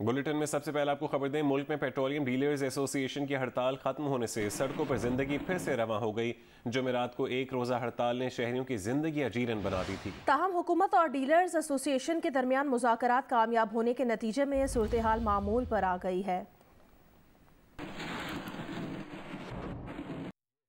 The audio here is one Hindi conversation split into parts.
बुलेटिन में सबसे पहले आपको खबर दें, मुल्क में पेट्रोलियम डीलर्स एसोसिएशन की हड़ताल खत्म होने से सड़कों पर जिंदगी फिर से रवां हो गई। जुमेरात को एक रोजा हड़ताल ने शहरियों की जिंदगी अजीरन बना दी थी। ताहम हुकूमत और डीलर्स एसोसिएशन के दरमियान मुज़ाकरात कामयाब होने के नतीजे में सूरत हाल मामूल पर आ गई है।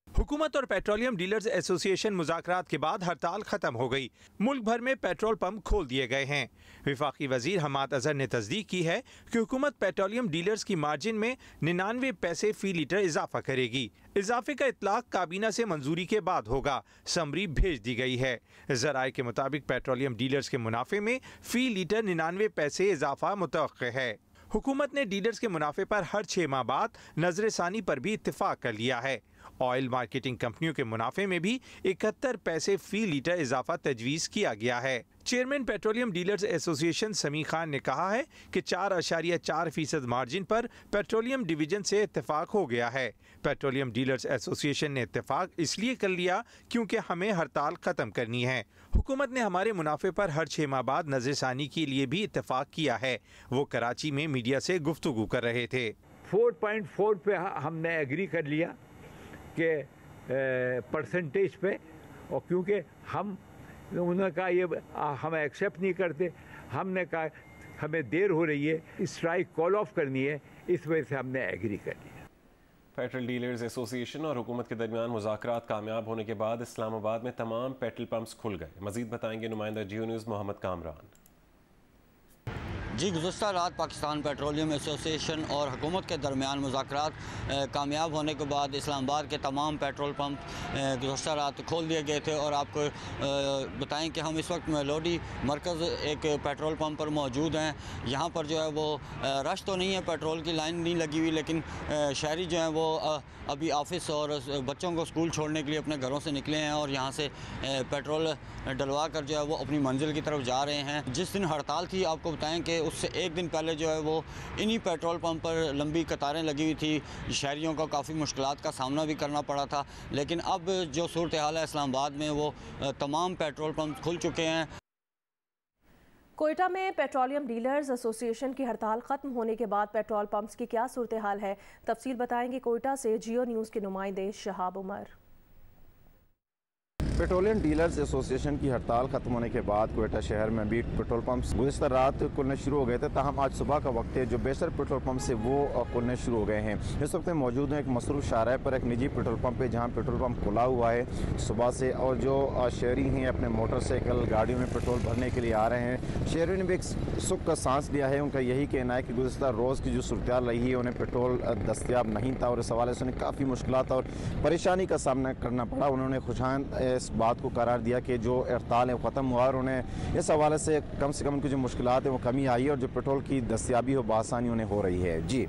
हुकूमत और पेट्रोलियम डीलर्स एसोसिएशन मुज़ाकरात के बाद हड़ताल खत्म हो गई। मुल्क भर में पेट्रोल पंप खोल दिए गए हैं। विफाकी वजीर हमाद अजहर ने तस्दीक की है कि हुकूमत पेट्रोलियम डीलर्स की मार्जिन में 99 पैसे फी लीटर इजाफा करेगी। इजाफे का इतलाक काबीना से मंजूरी के बाद होगा। समरी भेज दी गई है। जराए के मुताबिक पेट्रोलियम डीलर्स के मुनाफे में फी लीटर 99 पैसे इजाफा मुतवक्के है। हुकूमत ने डीलर्स के मुनाफे पर हर 6 माह बाद नजरसानी पर भी इत्तेफाक कर लिया है। ऑयल मार्केटिंग कंपनियों के मुनाफे में भी 71 पैसे फी लीटर इजाफा तजवीज़ किया गया है। चेयरमैन पेट्रोलियम डीलर्स एसोसिएशन समी खान ने कहा है कि 4.4% मार्जिन पर पेट्रोलियम डिवीजन से इत्तेफाक हो गया है। पेट्रोलियम डीलर्स एसोसिएशन ने इत्तेफाक इसलिए कर लिया क्योंकि हमें हड़ताल ख़त्म करनी है। हुकूमत ने हमारे मुनाफे पर हर 6 माह बाद नजरसानी के लिए भी इत्तेफाक किया है। वो कराची में मीडिया से गुफ्तगू कर रहे थे। 4.4 पे हमने एग्री कर लिया के परसेंटेज पे, और क्योंकि उन्होंने कहा ये हम एक्सेप्ट नहीं करते, हमने कहा हमें देर हो रही है, स्ट्राइक कॉल ऑफ करनी है, इस वजह से हमने एग्री कर लिया। पेट्रोल डीलर्स एसोसिएशन और हुकूमत के दरमियान मुज़ाकरात कामयाब होने के बाद इस्लामाबाद में तमाम पेट्रोल पंप्स खुल गए। मजीद बताएंगे नुमाइंदा जियो न्यूज़ मोहम्मद कामरान। जी, गुज़श्ता रात पाकिस्तान पेट्रोलियम एसोसिएशन और हुकूमत के दरमियान मुज़ाकरात कामयाब होने के बाद इस्लामाबाद के तमाम पेट्रोल पंप गुज़श्ता रात खोल दिए गए थे। और आपको बताएं कि हम इस वक्त मेलोडी मरकज़ एक पेट्रोल पंप पर मौजूद हैं। यहाँ पर जो है वो रश तो नहीं है, पेट्रोल की लाइन नहीं लगी हुई, लेकिन शहरी जो हैं वो अभी ऑफिस और बच्चों को स्कूल छोड़ने के लिए अपने घरों से निकले हैं और यहाँ से पेट्रोल डलवा कर जो है वो अपनी मंजिल की तरफ जा रहे हैं। जिस दिन हड़ताल थी, आपको बताएं कि उससे एक दिन पहले जो है वो इन्हीं पेट्रोल पंप पर लंबी कतारें लगी हुई थी। शहरियों को काफ़ी मुश्किलात का सामना भी करना पड़ा था। लेकिन अब जो सूरत हाल है इस्लामाबाद में, वो तमाम पेट्रोल पंप खुल चुके हैं। कोयटा में पेट्रोलियम डीलर्स एसोसिएशन की हड़ताल खत्म होने के बाद पेट्रोल पंप्स की क्या सूरत हाल है, तफसील बताएंगे कोयटा से जियो न्यूज़ के नुमाइंदे Shahab Umar. Petroleum dealers association की हड़ताल खत्म होने के बाद कोयटा शहर में भी पेट्रोल पंप्स गुज़श्ता रात खुलने शुरू हो गए थे। ताहम आज सुबह का वक्त है, जो बेशतर पेट्रोल पंप से वो खुलने शुरू हो गए हैं। इस वक्त मौजूद हैं एक मसरूफ़ शाहराह पर, एक निजी पेट्रोल पंप है जहाँ पेट्रोल पंप खुला हुआ है सुबह से, और जो शहरी हैं अपने मोटरसाइकिल गाड़ियों में पेट्रोल भरने के लिए आ रहे हैं। शहरियों ने भी एक सुख का सांस लिया है। उनका यही कहना है कि गुज़श्ता रोज़ की जो सूरत रही है, उन्हें पेट्रोल दस्तियाब नहीं था और इस हवाले से उन्हें काफ़ी मुश्किलात और परेशानी का सामना करना पड़ा। उन्होंने खुशान इस बात को करार दिया कि जो हड़ताल है वो ख़त्म हुआ और उन्हें इस हवाले से कम उनकी जो मुश्किलात है वो कमी आई है और जो पेट्रोल की दस्तियाबी हो बआसानी उन्हें हो रही है। जी,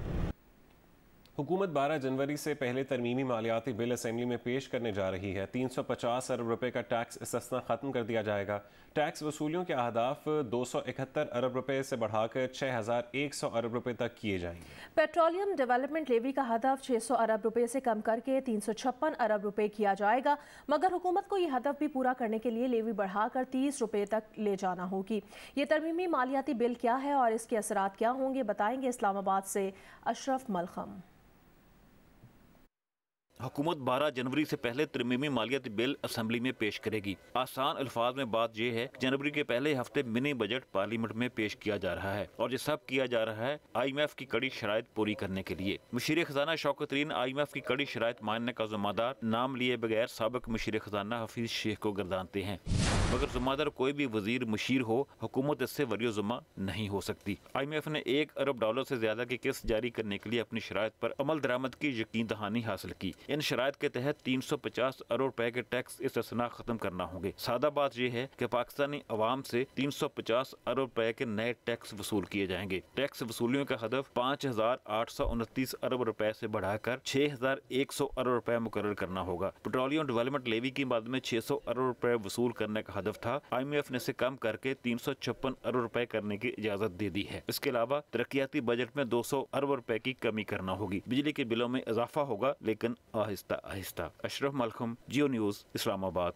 हुकूमत 12 जनवरी से पहले तरमीमी मालियाती बिल असेंबली में पेश करने जा रही है। 350 अरब रुपए का टैक्स इस्तना ख़त्म कर दिया जाएगा। टैक्स वसूलियों के अहदाफ 271 अरब रुपए से बढ़ाकर 6100 अरब रुपए तक किए जाएंगे। पेट्रोलियम डेवलपमेंट लेवी का हदफ 600 अरब रुपए से कम करके 356 अरब रुपए किया जाएगा, मगर हुकूमत को यह हदफ भी पूरा करने के लिए लेवी बढ़ाकर 30 रुपए तक ले जाना होगी। ये तरमीमी मालियाती बिल क्या है और इसके असरात क्या होंगे, बताएंगे इस्लामाबाद से अशरफ मलखम। हुकूमत 12 जनवरी से पहले तरमीमी मालियाती बिल असेंबली में पेश करेगी। आसान अल्फाज में बात यह है कि जनवरी के पहले हफ्ते मिनी बजट पार्लियामेंट में पेश किया जा रहा है और ये सब किया जा रहा है IMF की कड़ी शराइत पूरी करने के लिए। मुशीर खजाना शौकत तरीन IMF की कड़ी शराइत मानने का ज़िम्मेदार नाम लिए बगैर साबिक मुशीर खजाना हफीज शेख को गर्दानते हैं, मगर ज़िम्मेदार कोई भी वजीर मुशीर हो, हुकूमत इससे वरीयो ज़िम्मा नहीं हो सकती। IMF ने $1 अरब से ज्यादा की किस्त जारी करने के लिए अपनी शराइत पर अमल दरामद की यकीन दहानी हासिल की। इन शराइत के तहत 350 अरब रुपए के टैक्स इस्तेसना खत्म करना होंगे। सादा बात यह है कि पाकिस्तानी अवाम से 350 अरब रुपए के नए टैक्स वसूल किए जाएंगे। टैक्स वसूलियों का हदफ 5829 अरब रुपए से बढ़ाकर 6100 अरब रुपए मुकर्रर करना होगा। पेट्रोलियम डेवलपमेंट लेवी की मद में 600 अरब रुपए वसूल करने का हदफ था। IMF ने इसे कम करके 356 अरब रुपए करने की इजाजत दे दी है। इसके अलावा तरक्याती बजट में 200 अरब रुपए की कमी करना होगी। बिजली के बिलों में इजाफा होगा, लेकिन आहिस्ता आहिस्ता। अशरफ मलखम, जियो न्यूज़, इस्लामाबाद।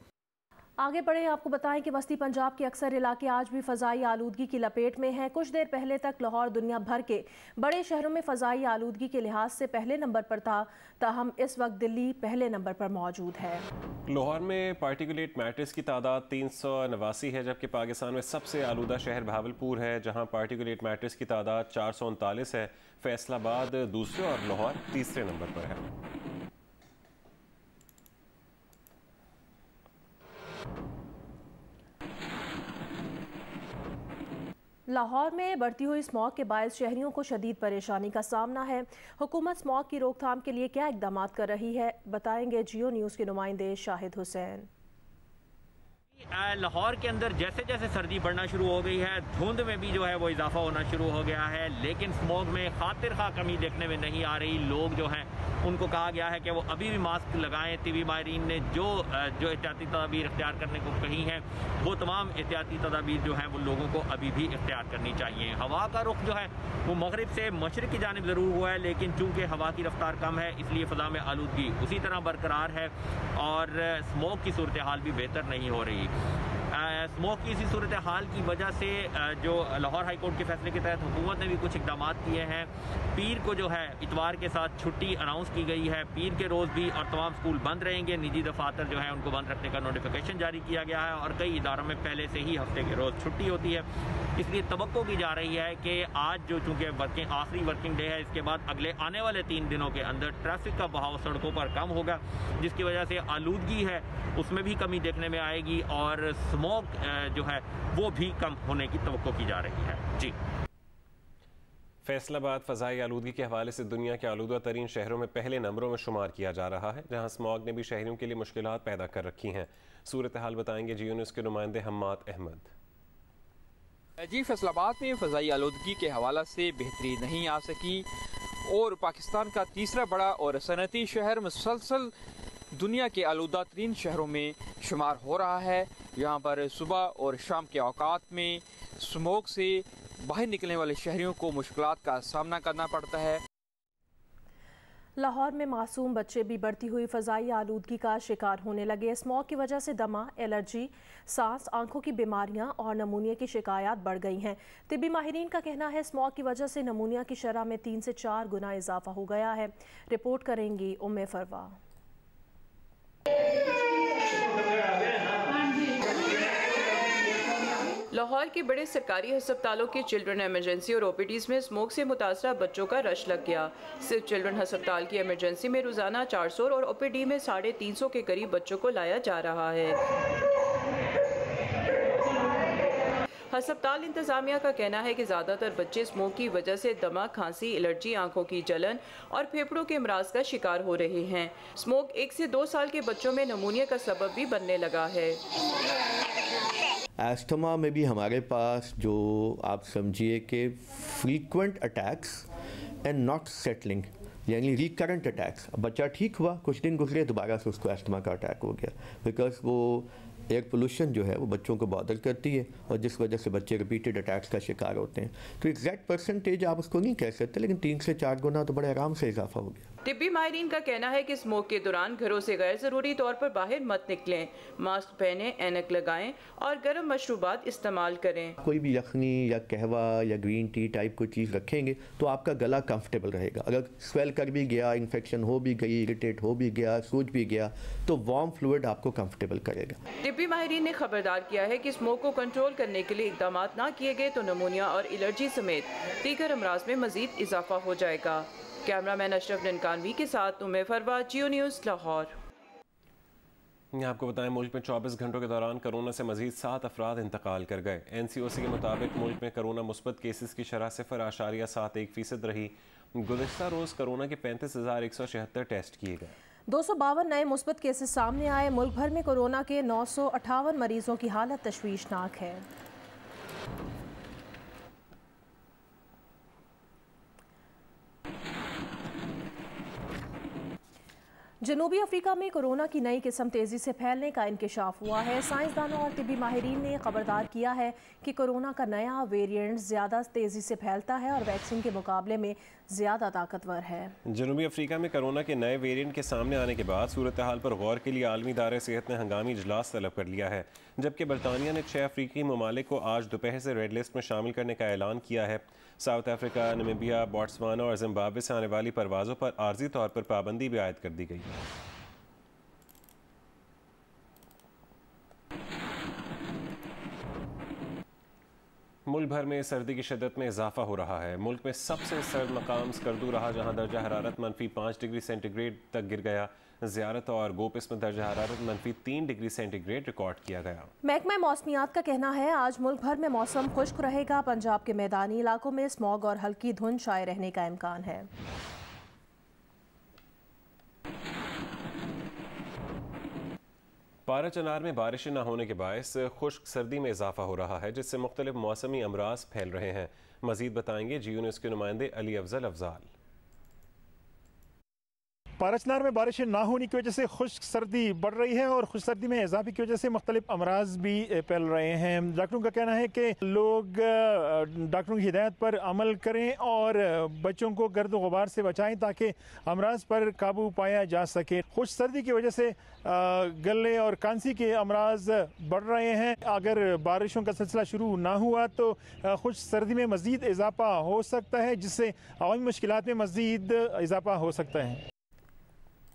आगे बढ़े, आपको बताएं कि वस्ती पंजाब के अक्सर इलाके आज भी फ़ज़ाई आलूदगी की लपेट में हैं। कुछ देर पहले तक लाहौर दुनिया भर के बड़े शहरों में फ़ज़ाई आलूदगी के लिहाज से पहले नंबर पर था, ताहम इस वक्त दिल्ली पहले नंबर पर मौजूद है। लाहौर में पार्टिकुलेट मैटर्स की तादाद 389 है, जबकि पाकिस्तान में सबसे आलूदा शहर भावलपुर है, जहां पार्टिकुलेट मैटर्स की तादाद 439 है। फैसलाबाद दूसरे और लाहौर तीसरे नंबर पर है। लाहौर में बढ़ती हुई स्मॉग के बायस शहरियों को शदीद परेशानी का सामना है। हुकूमत स्मॉग की रोकथाम के लिए क्या इकदाम कर रही है, बताएंगे जियो न्यूज़ के नुमाइंदे शाहिद हुसैन। लाहौर के अंदर जैसे जैसे सर्दी बढ़ना शुरू हो गई है, धुंध में भी जो है वो इजाफा होना शुरू हो गया है, लेकिन स्मोक में खातिर खा कमी देखने में नहीं आ रही। लोग जो हैं उनको कहा गया है कि वो अभी भी मास्क लगाएं। तिबी माहिरीन ने जो एहतियाती तदाबीर इख्तियार करने को कही हैं, वो तमाम एहतियाती तदाबीर जो हैं वो लोगों को अभी भी इख्तियार करनी चाहिए। हवा का रुख जो है वो मगरिब से मशरिक की जानिब ज़रूर हुआ है, लेकिन चूँकि हवा की रफ्तार कम है इसलिए फ़ज़ा में आलूदगी उसी तरह बरकरार है और स्मोक की सूरत हाल भी बेहतर नहीं हो रही। स्मोक की इसी सूरत हाल की वजह से जो लाहौर हाई कोर्ट के फैसले के तहत हुकूमत ने भी कुछ इकदाम किए हैं। पीर को जो है इतवार के साथ छुट्टी अनाउंस की गई है। पीर के रोज़ भी और तमाम स्कूल बंद रहेंगे। निजी दफातर जो है उनको बंद रखने का नोटिफिकेशन जारी किया गया है और कई इदारों में पहले से ही हफ्ते के रोज़ छुट्टी होती है। इसलिए तवक्को की जा रही है कि आज जो चूँकि आखिरी वर्किंग डे है, इसके बाद अगले आने वाले 3 दिनों के अंदर ट्रैफिक का बहाव सड़कों पर कम होगा, जिसकी वजह से आलूदगी है उसमें भी कमी देखने में आएगी और स्मोक जो है वो भी कम होने की तवक्को की जा रही है। जी। फैसलाबाद फ़ज़ाई आलूदगी के हवाले से दुनिया के आलूदा तरीन शहरों में पहले नंबरों में शुमार किया जा रहा है, जहां स्मॉग ने भी शहरियों के लिए मुश्किलात पैदा कर रखी हैं। सूरत हाल बताएंगे जियो न्यूज़ के नुमाइंदे हम्माद अहमद। जी, फैसलाबाद में फ़ज़ाई आलूदगी के हवाला से बेहतरी नहीं आ सकी और पाकिस्तान का तीसरा बड़ा और सनती शहर मुसलसल दुनिया के आलूदा तरीन शहरों में शुमार हो रहा है। यहाँ पर सुबह और शाम के औकात में स्मोक से बाहर निकलने वाले शहरियों को मुश्किलात का सामना करना पड़ता है। लाहौर में मासूम बच्चे भी बढ़ती हुई फ़ज़ाई आलूदगी का शिकार होने लगे। स्मॉग की वजह से दमा, एलर्जी, सांस, आंखों की बीमारियां और नमूनिया की शिकायत बढ़ गई हैं। तिबी माहिरीन का कहना है स्मॉग की वजह से नमूनिया की शरह में 3 से 4 गुना इजाफा हो गया है। रिपोर्ट करेंगी उम्मे फरवा। लाहौर के बड़े सरकारी अस्पतालों के चिल्ड्रन इमरजेंसी और ओपीडीज़ में स्मोक से मुतासरा बच्चों का रश लग गया। सिर्फ चिल्ड्रन अस्पताल की इमरजेंसी में रोज़ाना 400 और ओपीडी में 350 के करीब बच्चों को लाया जा रहा है। अस्पताल इंतज़ामिया का कहना है कि ज़्यादातर बच्चे स्मोक की वजह से दमा, खांसी, एलर्जी, आंखों की जलन और फेफड़ों के अमराज का शिकार हो रहे हैं। स्मोक 1 से 2 साल के बच्चों में नमूनिया का सबब भी बनने लगा है। एस्थमा में भी हमारे पास जो आप समझिए कि frequent attacks and not settling, यानी रिकरेंट अटैक्स। बच्चा ठीक हुआ, कुछ दिन गुजरे, दोबारा से उसको एस्थमा का अटैक हो गया, बिकॉज वो एयर पोल्यूशन जो है वो बच्चों को बॉदर करती है और जिस वजह से बच्चे रिपीटेड अटैक्स का शिकार होते हैं। तो एग्जैक्ट परसेंटेज आप उसको नहीं कह सकते, लेकिन 3 से 4 गुना तो बड़े आराम से इजाफा हो गया। तिब्बी माहिरीन का कहना है कि स्मोक के दौरान घरों से गैर ज़रूरी तौर पर बाहर मत निकलें, मास्क पहनें, ऐनक लगाएं और गर्म मशरूबात इस्तेमाल करें। कोई भी यखनी या कहवा या ग्रीन टी टाइप कोई चीज़ रखेंगे तो आपका गला कंफर्टेबल रहेगा। अगर स्वेल कर भी गया, इन्फेक्शन हो भी गई, इरिटेट हो भी गया, सूज भी गया, तो वार्म फ्लूइड आपको कंफर्टेबल करेगा। तिब्बी माहिरीन ने खबरदार किया है कि स्मोक को कंट्रोल करने के लिए इकदाम ना किए गए तो नमूनिया और एलर्जी समेत दीगर अमराज में मजीद इजाफा हो जाएगा। कैमरामैन अशरफ ननकानवी के साथ उम्मे फरवा, जियो न्यूज़, लाहौर। आपको बताएं मुल्क में 24 घंटों के दौरान कोरोना से मजीद 7 अफराद इंतकाल कर गए। NCOC के मुताबिक मुल्क में कोरोना मुस्बत केसेस की शरह 0.71% रही। गुज़िश्ता रोज़ कोरोना के 35,176 टेस्ट किए गए। 252 नए मुस्बत केसेस सामने आए। मुल्क भर में कोरोना के 958 मरीजों की हालत तशवीशनाक है। जनूबी अफ्रीका में कोरोना की नई किस्म तेज़ी से फैलने का इंकशाफ हुआ है। साइंसदानों और तिब्बी माहिरीन ने खबरदार किया है कि कोरोना का नया वेरिएंट ज़्यादा तेज़ी से फैलता है और वैक्सीन के मुकाबले में ज़्यादा ताकतवर है। जनूबी अफ्रीका में कोरोना के नए वेरिएंट के सामने आने के बाद सूरत हाल पर गौर के लिए आलमी इदारे सेहत ने हंगामी इजलास तलब कर लिया है, जबकि बरतानिया ने 6 अफ्रीकी ममालिक को आज दोपहर से रेड लिस्ट में शामिल करने का ऐलान किया है। साउथ अफ्रीका, नमीबिया, बोट्सवाना और जिम्बाब्वे से आने वाली परवाज़ों पर आर्जी तौर पर पाबंदी भी आयद कर दी गई है। मुल्क भर में सर्दी की शिद्दत में इजाफा हो रहा है। मुल्क में सबसे सर्द मकाम स्कर्दू रहा, जहां दर्जा हरारत -5 डिग्री सेंटीग्रेड तक गिर गया। ज़ियारत और गोपिस में दर्जा हरारत -3 डिग्री सेंटीग्रेड रिकॉर्ड किया गया। महकमा मौसमियात का कहना है आज मुल्क भर में मौसम खुश्क रहेगा। पंजाब के मैदानी इलाकों में स्मॉग और हल्की धुंध छाए रहने का इम्कान है। पारा चनार में बारिशें न होने के बायस खुश्क सर्दी में इजाफा हो रहा है, जिससे मुख्तलिफ मौसमी अमराज फैल रहे हैं। मजीद बताएंगे GU न्यूज़ के नुमाइंदे अली अफजल। पाराचनार में बारिशें ना होने की वजह से खुश्क सर्दी बढ़ रही है और खुश्क सर्दी में इजाफे की वजह से मुख्तलिफ अमराज भी फैल रहे हैं। डॉक्टरों का कहना है कि लोग डॉक्टरों की हिदायत पर अमल करें और बच्चों को गर्द गुबार से बचाएं ताकि अमराज पर काबू पाया जा सके। खुश्क सर्दी की वजह से गले और कांसी के अमराज बढ़ रहे हैं। अगर बारिशों का सिलसिला शुरू ना हुआ तो खुश्क सर्दी में मज़ीद इजाफा हो सकता है, जिससे अवामी मुश्किलात में मज़ीद इजाफा हो सकता है।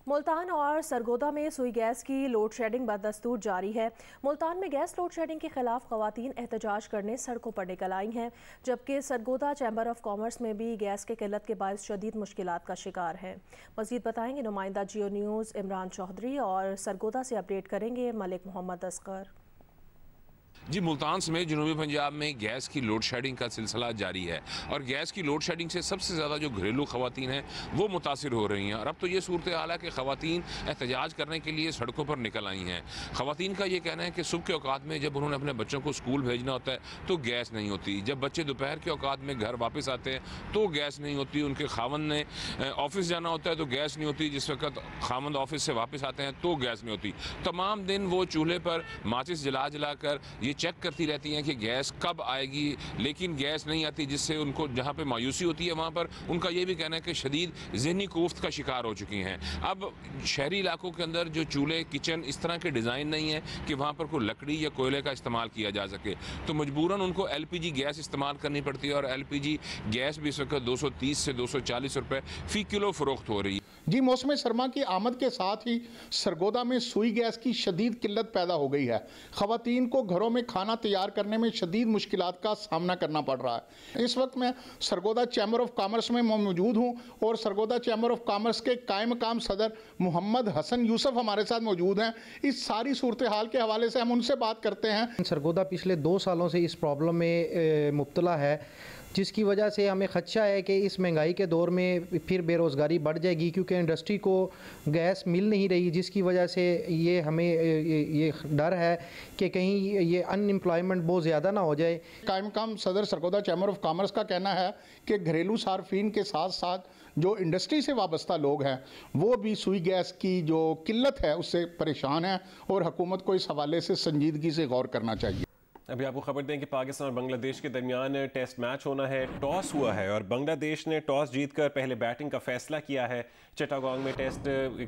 मुल्तान और सरगोदा में सुई गैस की लोड शेडिंग बदस्तूर जारी है। मुल्तान में गैस लोड शेडिंग के खिलाफ खवातीन एहतजाज करने सड़कों पर निकल आई हैं, जबकि सरगोदा चैम्बर ऑफ कॉमर्स में भी गैस के किल्लत के बायस शदीद मुश्किलात का शिकार है। मज़ीद बताएंगे नुमाइंदा GU न्यूज़ इमरान चौधरी और सरगोदा से अपडेट करेंगे मलिक मोहम्मद असगर। जी, मुल्तान समेत जनूबी पंजाब में गैस की लोड शेडिंग का सिलसिला जारी है और गैस की लोड शेडिंग से सबसे ज़्यादा जो घरेलू ख़वातीन हैं वो मुतासिर हो रही हैं। और अब तो ये सूरत हाल है कि ख़वातीन एहतजाज करने के लिए सड़कों पर निकल आई हैं। ख़वातीन का ये कहना है कि सुबह के औकात में जब उन्होंने अपने बच्चों को स्कूल भेजना होता है तो गैस नहीं होती, जब बच्चे दोपहर के औकात में घर वापस आते हैं तो गैस नहीं होती, उनके खावंद ने ऑफिस जाना होता है तो गैस नहीं होती, जिस वक्त खावंद ऑफिस से वापस आते हैं तो गैस नहीं होती। तमाम दिन वो चूल्हे पर माचिस जला जला कर ये चेक करती रहती हैं कि गैस कब आएगी, लेकिन गैस नहीं आती, जिससे उनको जहाँ पे मायूसी होती है वहाँ पर उनका ये भी कहना है कि शदीद ज़हनी कोफ्त का शिकार हो चुकी हैं। अब शहरी इलाकों के अंदर जो चूल्हे किचन इस तरह के डिज़ाइन नहीं है कि वहाँ पर कोई लकड़ी या कोयले का इस्तेमाल किया जा सके, तो मजबूरन उनको LPG गैस इस्तेमाल करनी पड़ती है और LPG गैस भी इस वक्त 230 से 240 रुपये फ़ी किलो फ़रोख्त हो रही है। जी, मौसम सरमा की आमद के साथ ही सरगोदा में सुई गैस की शदीद किल्लत पैदा हो गई है। ख़वातीन को घरों में खाना तैयार करने में शदीद मुश्किलात का सामना करना पड़ रहा है। इस वक्त मैं सरगोदा चैम्बर ऑफ कॉमर्स में मौजूद हूँ और सरगोदा चैम्बर ऑफ कॉमर्स के कायम मकाम सदर मोहम्मद हसन यूसुफ हमारे साथ मौजूद हैं। इस सारी सूरत हाल के हवाले से हम उनसे बात करते हैं। सरगोदा पिछले 2 सालों से इस प्रॉब्लम में मुब्तला है, जिसकी वजह से हमें ख़दशा है कि इस महंगाई के दौर में फिर बेरोज़गारी बढ़ जाएगी, क्योंकि इंडस्ट्री को गैस मिल नहीं रही, जिसकी वजह से ये हमें ये डर है कि कहीं ये अनएम्प्लॉयमेंट बहुत ज़्यादा ना हो जाए। कायम मकाम सदर सरगोदा चैम्बर ऑफ कॉमर्स का कहना है कि घरेलू सार्फिन के साथ साथ जो इंडस्ट्री से वाबस्ता लोग हैं वो भी सुई गैस की जो किल्लत है उससे परेशान हैं और हुकूमत को इस हवाले से संजीदगी से गौर करना चाहिए। अभी आपको खबर दें कि पाकिस्तान और बांग्लादेश के दरमियान टेस्ट मैच होना है। टॉस हुआ है और बांग्लादेश ने टॉस जीतकर पहले बैटिंग का फैसला किया है। चिटागोंग में टेस्ट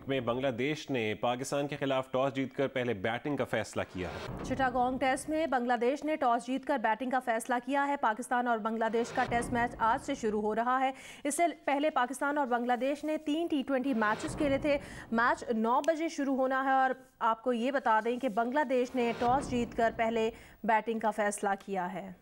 में बांग्लादेश ने पाकिस्तान के खिलाफ टॉस जीतकर पहले बैटिंग का फैसला किया है। चिटागोंग टेस्ट में बांग्लादेश ने टॉस जीतकर बैटिंग का फैसला किया है। पाकिस्तान और बांग्लादेश का टेस्ट मैच आज से शुरू हो रहा है। इससे पहले पाकिस्तान और बांग्लादेश ने 3 T20 मैचेस खेले थे। मैच 9 बजे शुरू होना है और आपको ये बता दें कि बांग्लादेश ने टॉस जीतकर पहले बैटिंग का फैसला किया है।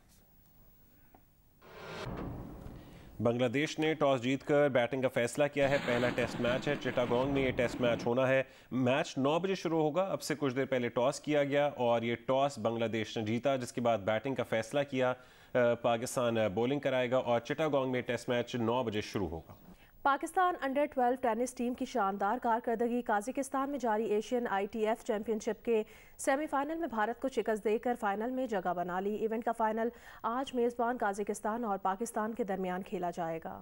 बांग्लादेश ने टॉस जीतकर बैटिंग का फैसला किया है। पहला टेस्ट मैच है, चिटागोंग में ये टेस्ट मैच होना है। मैच 9 बजे शुरू होगा। अब से कुछ देर पहले टॉस किया गया और ये टॉस बांग्लादेश ने जीता, जिसके बाद बैटिंग का फैसला किया। पाकिस्तान बॉलिंग कराएगा और चिटागोंग में टेस्ट मैच 9 बजे शुरू होगा। पाकिस्तान अंडर 12 टेनिस टीम की शानदार कारकर्दगी काज़ाकिस्तान में जारी एशियन ITF चैंपियनशिप के सेमीफाइनल में भारत को शिकस्त देकर फाइनल में जगह बना ली। इवेंट का फाइनल आज मेज़बान काज़ाकिस्तान और पाकिस्तान के दरमियान खेला जाएगा।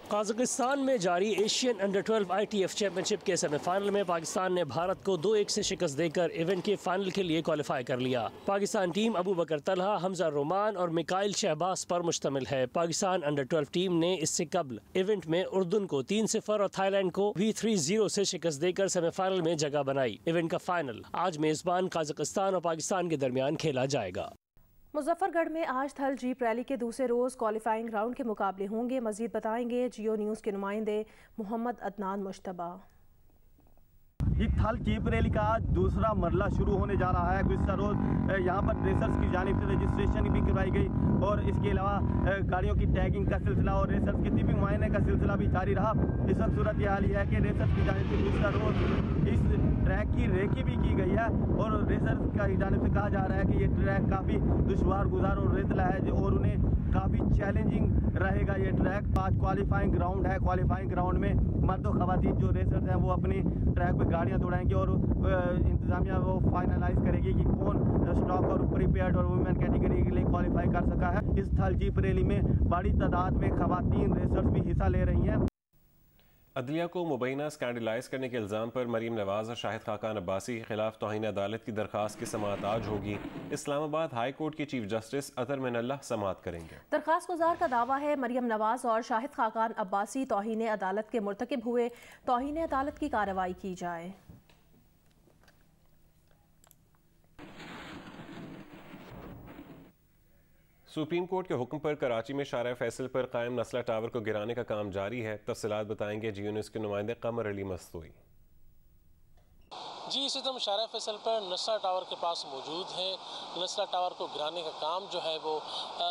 काज़ाकिस्तान में जारी एशियन अंडर 12 ITF चैंपियनशिप के सेमीफाइनल में पाकिस्तान ने भारत को 2-1 से शिकस्त देकर इवेंट के फाइनल के लिए क्वालिफाई कर लिया। पाकिस्तान टीम अबू बकर तलहा, हमजा रोमान और मिकाइल शहबाज पर मुश्तमिल है। पाकिस्तान अंडर 12 टीम ने इससे कबल इवेंट में उर्दून को 3-0 और थाईलैंड को भी 3-0 से शिकस्त देकर सेमीफाइनल में जगह बनाई। इवेंट का फाइनल आज मेजबान काज़ाकिस्तान और पाकिस्तान के दरमियान खेला जाएगा। मुजफ्फरगढ़ में आज थल जीप रैली के दूसरे रोज़ क्वालिफाइंग राउंड के मुकाबले होंगे। मजीद बताएंगे जियो न्यूज़ के नुमाइंदे मोहम्मद अदनान मुश्तबा। थल जीप रैली का आज दूसरा मरला शुरू होने जा रहा है। गुज़िश्ता रोज़ यहाँ पर रेसर्स की जानिब से रजिस्ट्रेशन भी करवाई गई और इसके अलावा गाड़ियों की टैगिंग का सिलसिला और रेसर्स की टिपिंग मुआयने का सिलसिला भी जारी रहा। इस वक्त सूरत यह हाल है कि रेसर्स की जानिब से गुज़िश्ता रोज़ इस ट्रैक की रेकी भी की गई है और रेसर्स की जानिब से कहा जा रहा है कि ये ट्रैक काफ़ी दुश्वार गुजार और रेतला है और उन्हें काफ़ी चैलेंजिंग रहेगा ये ट्रैक। आज क्वालिफाइंग ग्राउंड है। क्वालिफाइंग ग्राउंड में मर्द और ख़वातीन जो रेसर्स हैं वो अपनी ट्रैक पे गाड़ियां दौड़ाएंगे और इंतज़ामिया वो फाइनलाइज करेगी कि कौन स्टॉक और प्रीपेयर्ड और वुमेन कैटेगरी के लिए क्वालिफाई कर सका है। इस थल जीप रैली में बड़ी तादाद में ख़वातीन रेसर्स भी हिस्सा ले रही हैं। अदलिया को मुबैना स्कैंडलाइज करने के इल्ज़ाम पर मरीम नवाज और शाहिद खाकान अब्बासी के खिलाफ तौहीन अदालत की दरखास्त की समाअत आज होगी। इस्लामाबाद हाई कोर्ट के चीफ जस्टिस अतर मिनल्लाह समाअत करेंगे। दरखास्त गुजार का दावा है मरीम नवाज और शाहिद खाकान अब्बासी तौहीन अदालत के मुर्तकिब हुए, तौहीन अदालत की कार्रवाई की जाए। सुप्रीम कोर्ट के हुक्म पर कराची में शारा फैसल पर कायम नस्ला टावर को गिराने का काम जारी है। तफसीलात बताएंगे जियो न्यूज़ के नुमाइंदे कमर अली मस्तूई। जी, इस वक्त हम शारा फैसल पर नस्ला टावर के पास मौजूद हैं। नस्ला टावर को गिराने का काम जो है वो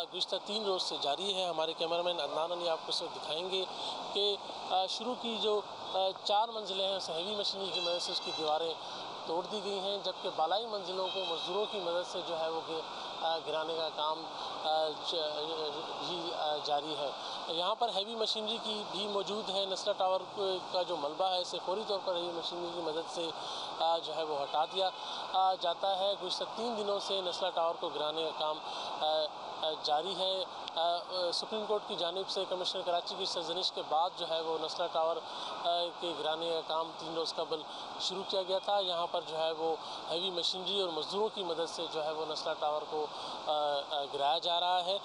गुज़िश्ता 3 रोज़ से जारी है। हमारे कैमरामैन अदनान अली आपको इस वक्त दिखाएंगे कि शुरू की जो 4 मंजिलें हैं उस हैवी मशीनरी की मदद से उसकी दीवारें तोड़ दी गई हैं, जबकि बालाई मंजिलों को मजदूरों की मदद से जो है वो गिराने का काम भी जारी है। यहाँ पर हैवी मशीनरी की भी मौजूद है। नस्ला टावर का जो मलबा है इसे फौरी तौर पर हैवी मशीनरी की मदद से जो है वो हटा दिया जाता है। गुज़िश्ता 3 दिनों से नस्ला टावर को गिराने का काम जारी है। सुप्रीम कोर्ट की जानिब से कमिश्नर कराची की सरजनिश के बाद जो है वो नस्ला टावर के गिराने का काम 3 रोज़ कबल शुरू किया गया था। यहाँ पर जो है वो हैवी मशीनरी और मजदूरों की मदद से जो है वो नस्ला टावर को गिराया जा रहा है।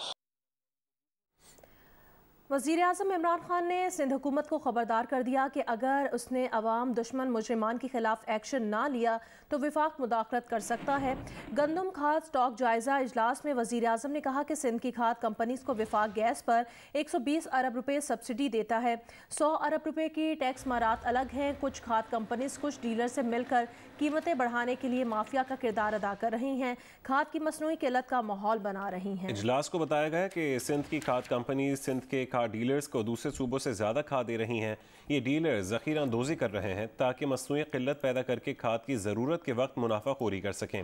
वज़ीर आज़म इमरान खान ने सिंध हुकूमत को खबरदार कर दिया कि अगर उसने अवाम दुश्मन मुजरिमान के खिलाफ एक्शन ना लिया तो विफाक मुदाखलत कर सकता है। गंदम खाद स्टॉक जायज़ा इजलास में वज़ीर आज़म ने कहा कि सिंध की खाद कंपनीज़ को विफाक गैस पर 120 अरब रुपये सब्सिडी देता है। 100 अरब रुपये की टैक्स मारात अलग हैं। कुछ खाद कंपनीज़ कुछ डीलर से मिलकर कीमतें बढ़ाने के लिए माफिया का किरदार अदा कर रही हैं, खाद की मसनूई किल्लत का माहौल बना रही हैं। इजलास को बताया गया कि सिंध की खाद कंपनी सिंध के खाद डीलर्स को दूसरे सूबों से ज़्यादा खाद दे रही हैं। ये डीलर ज़ख़ीरा अंदोज़ी कर रहे हैं ताकि मसनूई किल्लत पैदा करके खाद की ज़रूरत के वक्त मुनाफाखोरी कर सकें।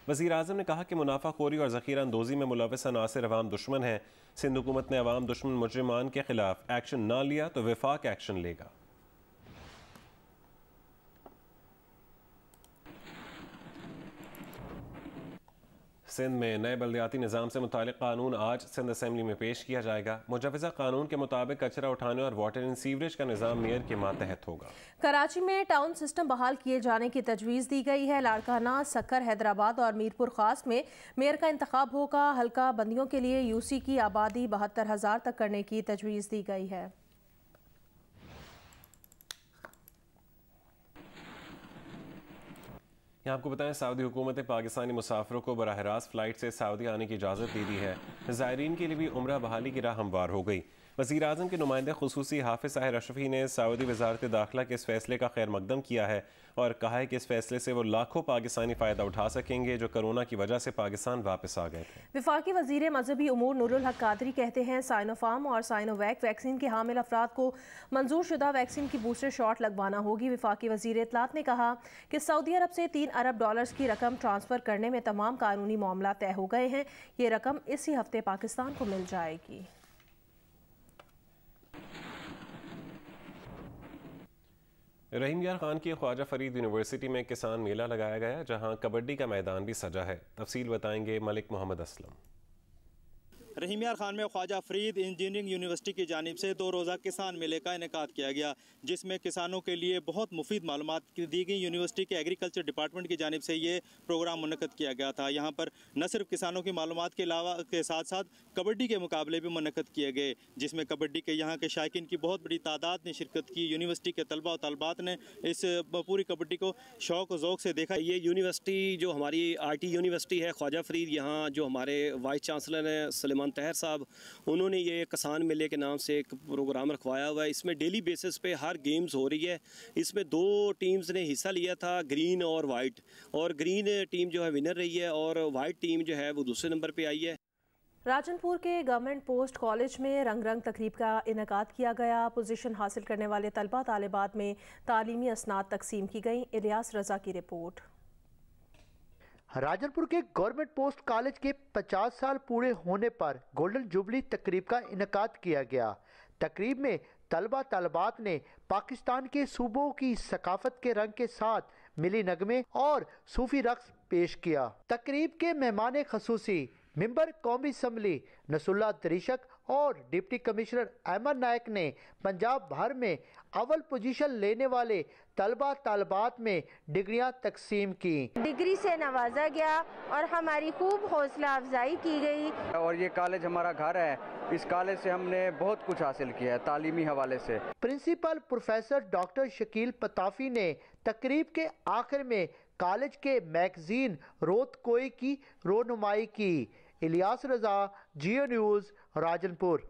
वज़ीर आज़म ने कहा कि मुनाफाखोरी और ज़ख़ीरा अंदोज़ी में मुलव्वस अनासिर अवाम दुश्मन हैं। सिंध हुकूमत ने अवाम दुश्मन मुजरिमान के खिलाफ एक्शन ना लिया तो विफाक एक्शन लेगा। सिंध में नए बल्दियाती निज़ाम से मुतालिक कानून आज सिंध असम्बली में पेश किया जाएगा। मुजवज़ा कानून के मुताबिक कचरा उठाने और वाटर एंड सीवरेज का निज़ाम मेयर के मातहत होगा। कराची में टाउन सिस्टम बहाल किए जाने की तजवीज़ दी गई है। लाड़काना, सक्कर, हैदराबाद और मीरपुर खास में मेयर का इंतखाब होगा। हल्का बंदियों के लिए यूसी की आबादी 72,000 तक करने की तजवीज़ दी गई है। यहाँ आपको बताएं सऊदी हुकूमत ने पाकिस्तानी मुसाफिरों को बराह रास्त फ़्लाइट से सऊदी आने की इजाज़त दे दी है। ज़ायरीन के लिए भी उम्रा बहाली की राह हमवार हो गई। वज़ीर आज़म के नुमाइंदे खुसूसी हाफिज़ साहिर अशरफी ने सऊदी वज़ारत दाखिला के इस फैसले का खैर मकदम किया है और कहा है कि इस फैसले से वो लाखों पाकिस्तानी फ़ायदा उठा सकेंगे जो कोरोना की वजह से पाकिस्तान वापस आ गए थे। वफाकी वज़ीर मजहबी उमूर नूरुल हक कादरी कहते हैं साइनोफार्म और साइनोवैक वैक्सीन के हामिल अफराद को मंजूर शुदा वैक्सीन की बूस्टर शॉट लगवाना होगी। वफाकी वज़ीर इत्तलात ने कहा कि सऊदी अरब से $3 अरब की रकम ट्रांसफ़र करने में तमाम कानूनी मामला तय हो गए हैं। ये रकम इसी हफ्ते पाकिस्तान को मिल जाएगी। रहीम यार खान की ख्वाजा फरीद यूनिवर्सिटी में किसान मेला लगाया गया जहां कबड्डी का मैदान भी सजा है। तफसील बताएंगे मलिक मोहम्मद असलम। रहीम यार खान में ख्वाजा फरीद इंजीनियरिंग यूनिवर्सिटी की जानिब से 2 रोज़ा किसान मेले का इनेकाद किया गया, जिसमें किसानों के लिए बहुत मुफीद मालूमात दी गई। यूनिवर्सिटी के एग्रीकल्चर डिपार्टमेंट की जानिब से ये प्रोग्राम मुनक़द किया गया था। यहाँ पर न सिर्फ किसानों की मालूमात के अलावा के साथ साथ कबड्डी के मुकाबले भी मुनक़द किए गए, जिसमें कबड्डी के यहाँ के शायकीन की बहुत बड़ी तादाद ने शिरकत की। यूनिवर्सिटी के तलबा और तलबात ने इस पूरी कबड्डी को शौक़ ज़ौक़ से देखा। ये यूनिवर्सिटी जो हमारी RT यूनिवर्सिटी है, ख्वाजा फरीद, यहाँ जो हमारे वाइस चांसलर हैं सलेमान तहर साहब, उन्होंने ये किसान मेले के नाम से एक प्रोग्राम रखवाया हुआ है। इसमें डेली बेसिस पे हर गेम्स हो रही है। इसमें 2 टीम्स ने हिस्सा लिया था, ग्रीन और वाइट, और ग्रीन टीम जो है विनर रही है और वाइट टीम जो है वो दूसरे नंबर पे आई है। राजनपुर के गवर्नमेंट पोस्ट कॉलेज में रंग रंग तकरीब का इनेकाद किया गया। पोजीशन हासिल करने वाले तलबा तालिबात में तालीमी असनाद तकसीम की गई। इलियास रजा की रिपोर्ट। राजनपुर के गवर्नमेंट पोस्ट कॉलेज के 50 साल पूरे होने पर गोल्डन जुबली तकरीब का इनेकाद किया गया। तकरीब में तलबा तलबात ने पाकिस्तान के सूबों की सकाफत के रंग के साथ मिली नगमे और सूफी रक्स पेश किया। तकरीब के मेहमान खसूसी मेंबर कौमी असम्बली नसुल्ला दरीशक और डिप्टी कमिश्नर अहमद नायक ने पंजाब भर में अव्वल पोजीशन लेने वाले तलबा तलबात में डिग्रियां तकसीम की। डिग्री से नवाजा गया और हमारी खूब हौसला अफजाई की गई। और ये कॉलेज हमारा घर है, इस कॉलेज से हमने बहुत कुछ हासिल किया है तालीमी हवाले से। प्रिंसिपल प्रोफेसर डॉक्टर शकील पताफी ने तकरीब के आखिर में कॉलेज के मैगजीन रोत कोई की रोनुमाई की। इलियास रजा, जियो न्यूज़, राजनपुर।